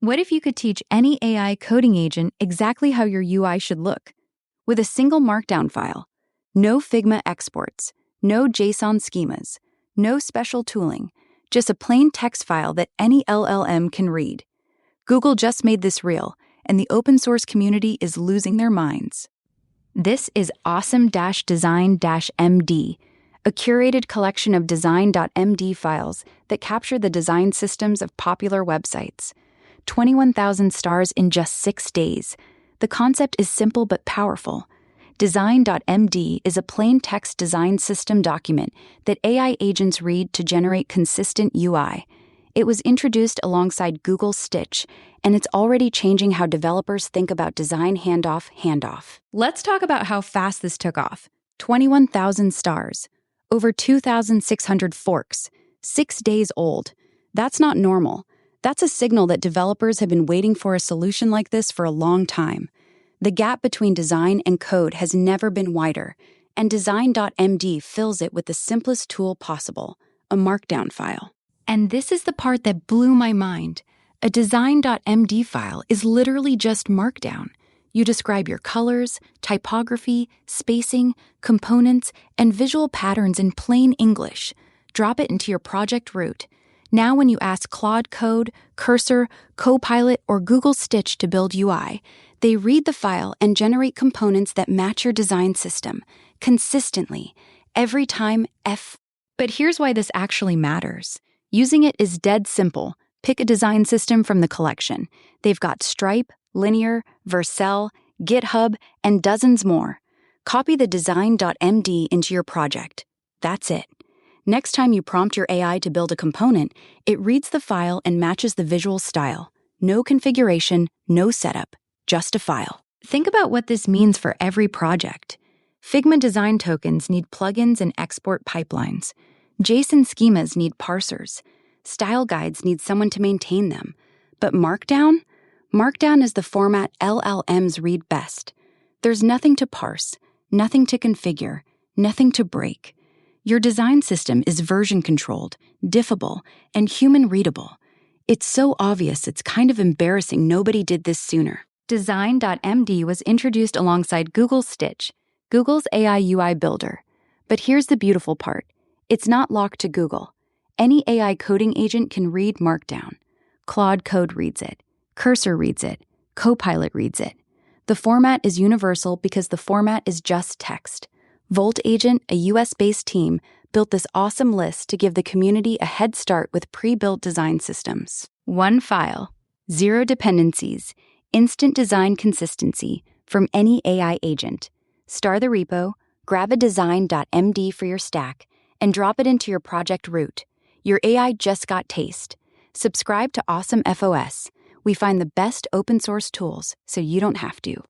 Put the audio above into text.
What if you could teach any AI coding agent exactly how your UI should look? With a single Markdown file, no Figma exports, no JSON schemas, no special tooling, just a plain text file that any LLM can read. Google just made this real, and the open source community is losing their minds. This is awesome-design.md, a curated collection of design.md files that capture the design systems of popular websites. 21,000 stars in just 6 days. The concept is simple but powerful. Design.md is a plain text design system document that AI agents read to generate consistent UI. It was introduced alongside Google Stitch, and it's already changing how developers think about design handoff. Let's talk about how fast this took off. 21,000 stars, over 2,600 forks, 6 days old. That's not normal. That's a signal that developers have been waiting for a solution like this for a long time. The gap between design and code has never been wider, and Design.md fills it with the simplest tool possible, a Markdown file. And this is the part that blew my mind. A Design.md file is literally just Markdown. You describe your colors, typography, spacing, components, and visual patterns in plain English. Drop it into your project root. Now when you ask Claude Code, Cursor, Copilot, or Google Stitch to build UI, they read the file and generate components that match your design system, consistently, every time. But here's why this actually matters. Using it is dead simple. Pick a design system from the collection. They've got Stripe, Linear, Vercel, GitHub, and dozens more. Copy the Design.md into your project. That's it. Next time you prompt your AI to build a component, it reads the file and matches the visual style. No configuration, no setup, just a file. Think about what this means for every project. Figma design tokens need plugins and export pipelines. JSON schemas need parsers. Style guides need someone to maintain them. But Markdown? Markdown is the format LLMs read best. There's nothing to parse, nothing to configure, nothing to break. Your design system is version-controlled, diffable, and human-readable. It's so obvious it's kind of embarrassing nobody did this sooner. Design.md was introduced alongside Google Stitch, Google's AI UI builder. But here's the beautiful part. It's not locked to Google. Any AI coding agent can read Markdown. Claude Code reads it. Cursor reads it. Copilot reads it. The format is universal because the format is just text. Volt Agent, a US-based team, built this awesome list to give the community a head start with pre-built design systems. One file, 0 dependencies, instant design consistency from any AI agent. Star the repo, grab a Design.md for your stack, and drop it into your project root. Your AI just got taste. Subscribe to Awesome FOSS. We find the best open source tools so you don't have to.